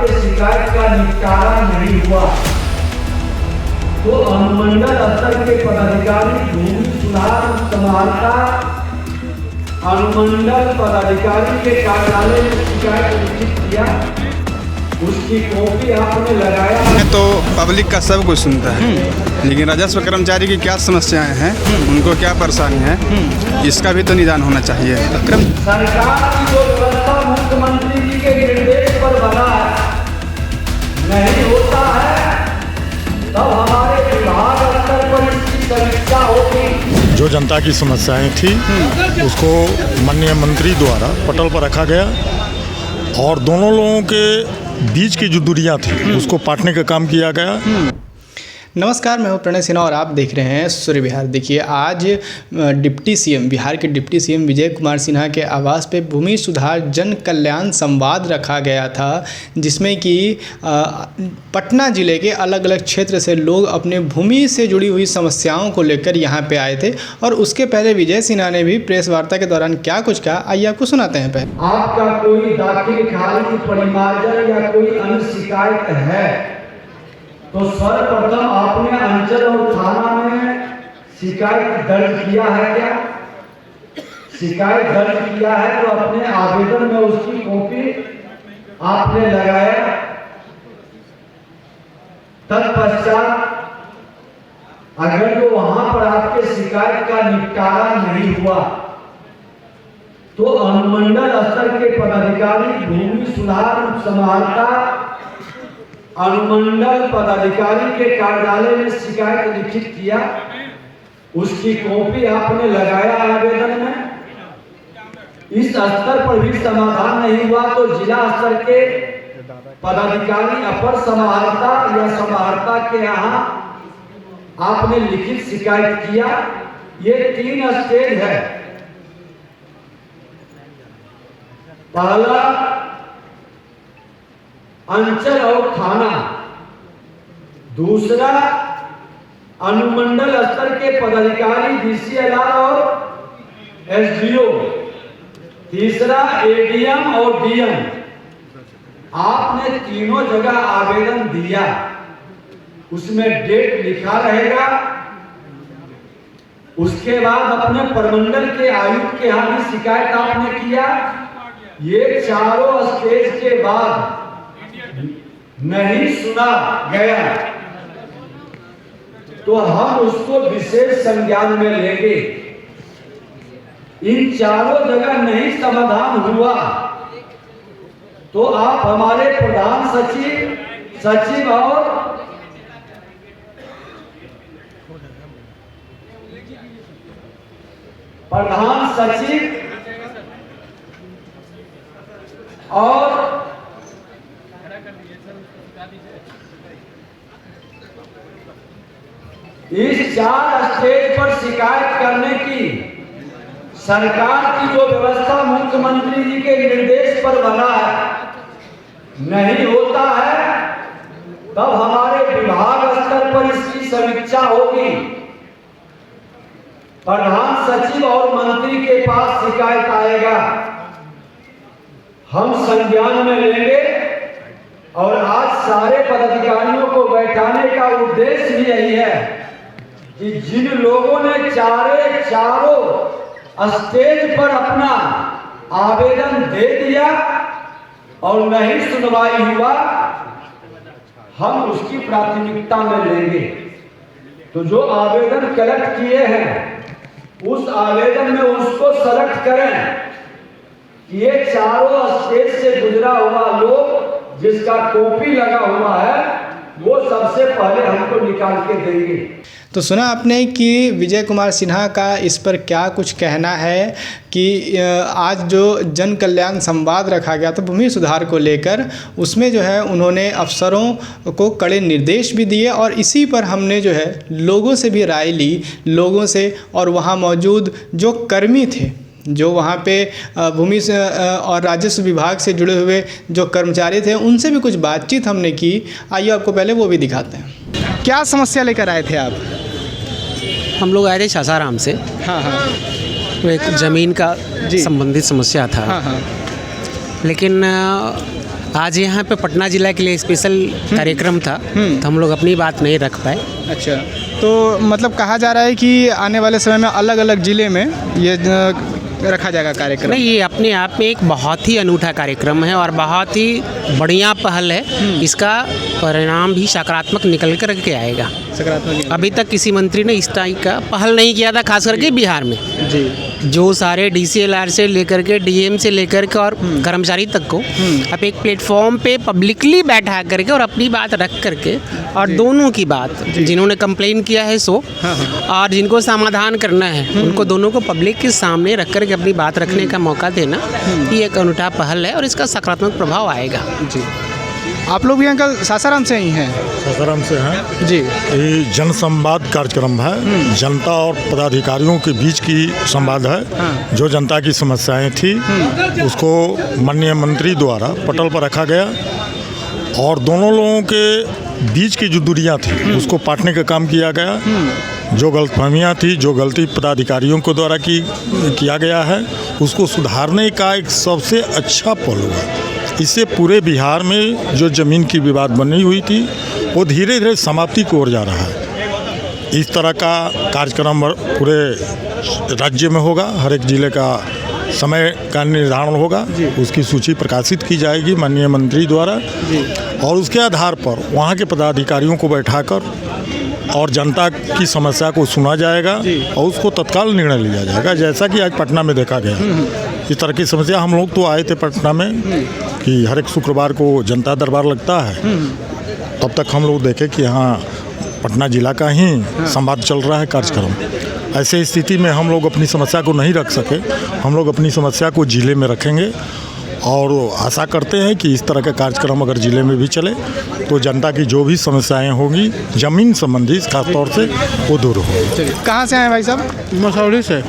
आपके शिकायत का निपटारा नहीं हुआ तो अनुमंडल स्तर के पदाधिकारी भूमि सुधार समाहर्ता अनुमंडल पदाधिकारी के कार्यालय में शिकायत लिखित किया, उसकी कॉपी आपने लगाया। तो पब्लिक का सब कुछ सुनता है, लेकिन राजस्व कर्मचारी की क्या समस्याएं हैं, उनको क्या परेशानी है, इसका भी तो निदान होना चाहिए। सरकार की जो व्यवस्था मुख्यमंत्री जी के निर्देश पर बना है नहीं होता है, तब हमारे विभाग स्तर पर इसकी समीक्षा होगी। जो जनता की समस्याएं थी उसको माननीय मंत्री द्वारा पटल पर रखा गया और दोनों लोगों के बीच की जो दूरियां थी उसको पाटने का काम किया गया। नमस्कार, मैं हूं प्रणय सिन्हा और आप देख रहे हैं सूर्य विहार। देखिए, आज डिप्टी सीएम, बिहार के डिप्टी सीएम विजय कुमार सिन्हा के आवास पे भूमि सुधार जन कल्याण संवाद रखा गया था, जिसमें कि पटना ज़िले के अलग अलग क्षेत्र से लोग अपने भूमि से जुड़ी हुई समस्याओं को लेकर यहां पे आए थे। और उसके पहले विजय सिन्हा ने भी प्रेस वार्ता के दौरान क्या कुछ कहा, आइए आपको सुनाते हैं। पहले आपका कोई दाखिल खारिज परिमार्जन या कोई अन्य शिकायत है तो सर्वप्रथम आपने अंचल और थाना में शिकायत दर्ज किया है क्या? शिकायत दर्ज किया है तो अपने आवेदन में उसकी कॉपी आपने लगाया। तत्पश्चात अगर जो वहां पर आपके शिकायत का निपटारा नहीं हुआ तो अनुमंडल स्तर के पदाधिकारी भूमि सुधार समाहर्ता अनुमंडल पदाधिकारी के कार्यालय में शिकायत लिखित किया, उसकी कॉपी आपने लगाया आवेदन में। इस स्तर पर भी समाधान नहीं हुआ तो जिला स्तर के पदाधिकारी अपर समाहर्ता या समाहर्ता के यहाँ आपने लिखित शिकायत किया। ये 3 स्टेज है। पहला अंचल और थाना, दूसरा अनुमंडल स्तर के पदाधिकारी डीसीएलआर और एसडीओ, तीसरा एडीएम और डीएम। आपने तीनों जगह आवेदन दिया, उसमें डेट लिखा रहेगा। उसके बाद अपने प्रमंडल के आयुक्त के यहाँ भी शिकायत आपने किया। ये चारों स्टेज के बाद नहीं सुना गया तो हम उसको विशेष संज्ञान में लेंगे। इन चारों जगह नहीं समाधान हुआ तो आप हमारे प्रधान सचिव और प्रधान सचिव और इस 4 स्टेज पर शिकायत करने की सरकार की जो व्यवस्था मुख्यमंत्री जी के निर्देश पर बना है नहीं होता है, तब हमारे विभाग स्तर पर इसकी समीक्षा होगी। प्रधान सचिव और मंत्री के पास शिकायत आएगा, हम संज्ञान में लेंगे। और आज सारे पदाधिकारियों को बैठाने का उद्देश्य भी यही है कि जिन लोगों ने चारों स्टेज पर अपना आवेदन दे दिया और नहीं सुनवाई हुआ, हम उसकी प्राथमिकता में लेंगे। तो जो आवेदन कलेक्ट किए हैं उस आवेदन में उसको सेलेक्ट करें कि ये चारों स्टेज से गुजरा हुआ लोग जिसका कॉपी लगा हुआ है वो सबसे पहले हमको निकाल के देंगे। तो सुना आपने कि विजय कुमार सिन्हा का इस पर क्या कुछ कहना है कि आज जो जन कल्याण संवाद रखा गया था भूमि सुधार को लेकर, उसमें जो है उन्होंने अफसरों को कड़े निर्देश भी दिए और इसी पर हमने जो है लोगों से भी राय ली, लोगों से और वहाँ मौजूद जो कर्मी थे, जो वहाँ पे भूमि से और राजस्व विभाग से जुड़े हुए जो कर्मचारी थे, उनसे भी कुछ बातचीत हमने की। आइए आपको पहले वो भी दिखाते हैं। क्या समस्या लेकर आए थे आप? हम लोग आए थे सासाराम से। हाँ हाँ। तो एक ज़मीन का संबंधित समस्या था। हाँ हाँ। लेकिन आज यहाँ पे पटना जिला के लिए स्पेशल कार्यक्रम था, तो हम लोग अपनी बात नहीं रख पाए। अच्छा, तो मतलब कहा जा रहा है कि आने वाले समय में अलग अलग ज़िले में ये रखा जाएगा कार्यक्रम। नहीं, ये अपने आप में एक बहुत ही अनूठा कार्यक्रम है और बहुत ही बढ़िया पहल है। इसका परिणाम भी सकारात्मक निकल कर के आएगा। सकारात्मक अभी तक किसी मंत्री ने इस टाइप का पहल नहीं किया था, खास करके बिहार में। जी, जो सारे DCLR से लेकर के DM से लेकर के और कर्मचारी तक को अब एक प्लेटफॉर्म पे पब्लिकली बैठा करके और अपनी बात रख करके और दोनों की बात, जिन्होंने कंप्लेन किया है सो और जिनको समाधान करना है उनको दोनों को पब्लिक के सामने रख करके अपनी बात रखने का मौका देना, ये एक अनूठा पहल है और इसका सकारात्मक प्रभाव आएगा। जी। आप लोग भी अंकल सासाराम से ही हैं? सासाराम से हैं जी। ये जन संवाद कार्यक्रम है, जनता और पदाधिकारियों के बीच की संवाद है। जो जनता की समस्याएं थी उसको माननीय मंत्री द्वारा पटल पर रखा गया और दोनों लोगों के बीच की जो दूरियां थी उसको पाटने का काम किया गया। जो गलतफहमियां थी, जो गलती पदाधिकारियों के द्वारा किया गया है, उसको सुधारने का एक सबसे अच्छा पल हुआ। इससे पूरे बिहार में जो ज़मीन की विवाद बनी हुई थी वो धीरे धीरे समाप्ति की ओर जा रहा है। इस तरह का कार्यक्रम पूरे राज्य में होगा। हर एक ज़िले का समय का निर्धारण होगा, उसकी सूची प्रकाशित की जाएगी माननीय मंत्री द्वारा और उसके आधार पर वहाँ के पदाधिकारियों को बैठाकर और जनता की समस्या को सुना जाएगा और उसको तत्काल निर्णय लिया जाएगा। जैसा कि आज पटना में देखा गया, इस तरह की समस्या हम लोग तो आए थे पटना में कि हर एक शुक्रवार को जनता दरबार लगता है, तब तक हम लोग देखे कि हाँ पटना जिला का ही संवाद चल रहा है कार्यक्रम। ऐसे स्थिति में हम लोग अपनी समस्या को नहीं रख सके, हम लोग अपनी समस्या को जिले में रखेंगे और आशा करते हैं कि इस तरह का कार्यक्रम अगर ज़िले में भी चले तो जनता की जो भी समस्याएं होंगी ज़मीन संबंधी खास तौर से वो दूर होंगी। कहाँ से आए भाई साहब? मसौली से।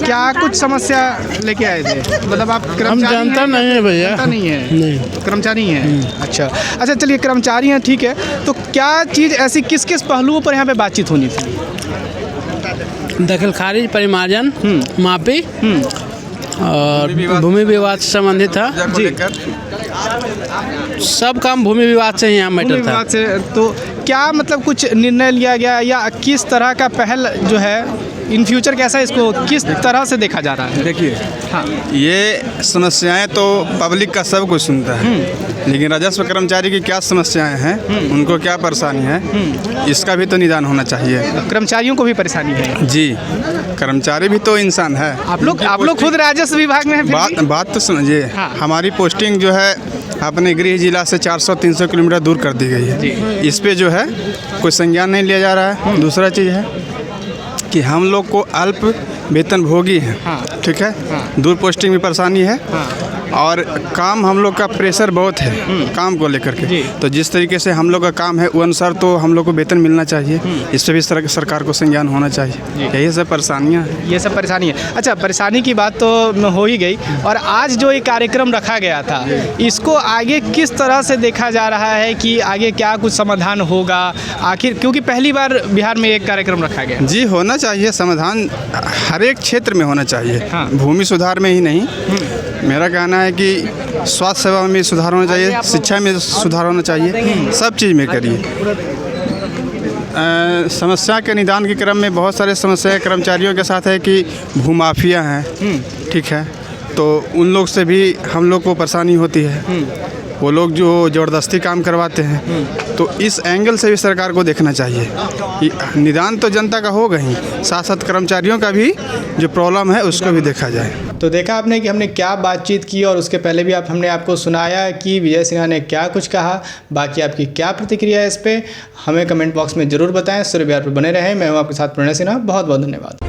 क्या कुछ समस्या लेके आए थे? मतलब आप हम कर्मचारी जानता हैं? नहीं है भैया। जानता नहीं है? नहीं। कर्मचारी हैं? अच्छा अच्छा, चलिए कर्मचारी हैं, ठीक है। तो क्या चीज़ ऐसी किस किस पहलुओं पर यहाँ पे बातचीत होनी थी? दखल खारिज, परिमार्जन, मापी और भूमि विवाद से संबंधित था। जी। सब काम भूमि विवाद से ही यहाँ भूमि मैटर था। विवाद से तो क्या मतलब कुछ निर्णय लिया गया या किस तरह का पहल जो है इन फ्यूचर कैसा इसको किस तरह से देखा जा रहा है? देखिए, हाँ, ये समस्याएं तो पब्लिक का सब कुछ सुनता है, लेकिन राजस्व कर्मचारी की क्या समस्याएं हैं, उनको क्या परेशानी है, इसका भी तो निदान होना चाहिए। कर्मचारियों को भी परेशानी है। जी, कर्मचारी भी तो इंसान है। आप लोग खुद राजस्व विभाग में हैं। बात तो समझिए, हाँ। हमारी पोस्टिंग जो है अपने गृह जिला से 400-300 किलोमीटर दूर कर दी गई है। इस पे जो है कोई संज्ञान नहीं लिया जा रहा है। दूसरा चीज़ है कि हम लोग को अल्प वेतन भोगी हैं, ठीक है, दूर पोस्टिंग में परेशानी है और काम हम लोग का प्रेशर बहुत है काम को लेकर के। तो जिस तरीके से हम लोग का काम है वो अनुसार तो हम लोग को वेतन मिलना चाहिए। इस पर भी सरकार को संज्ञान होना चाहिए। यही सब परेशानियाँ हैं। ये सब परेशानी है। अच्छा, परेशानी की बात तो हो ही गई और आज जो ये कार्यक्रम रखा गया था इसको आगे किस तरह से देखा जा रहा है कि आगे क्या कुछ समाधान होगा आखिर, क्योंकि पहली बार बिहार में एक कार्यक्रम रखा गया। जी, होना चाहिए समाधान, हर एक क्षेत्र में होना चाहिए। हाँ। भूमि सुधार में ही नहीं, मेरा कहना है कि स्वास्थ्य सेवा में सुधार होना चाहिए, शिक्षा में सुधार होना चाहिए, सब चीज़ में करिए। समस्या के निदान के क्रम में बहुत सारे समस्याएं कर्मचारियों के साथ है कि भूमाफिया हैं, ठीक है, तो उन लोग से भी हम लोग को परेशानी होती है। वो लोग जो ज़बरदस्ती काम करवाते हैं, तो इस एंगल से भी सरकार को देखना चाहिए कि निदान तो जनता का होगा ही, साथ साथ कर्मचारियों का भी जो प्रॉब्लम है उसको भी देखा जाए। तो देखा आपने कि हमने क्या बातचीत की और उसके पहले भी हमने आपको सुनाया कि विजय सिन्हा ने क्या कुछ कहा। बाकी आपकी क्या प्रतिक्रिया है इस पर हमें कमेंट बॉक्स में ज़रूर बताएं। सूर्य बिहार पर बने रहें। मैं हूँ आपके साथ प्रणय सिन्हा। बहुत बहुत धन्यवाद।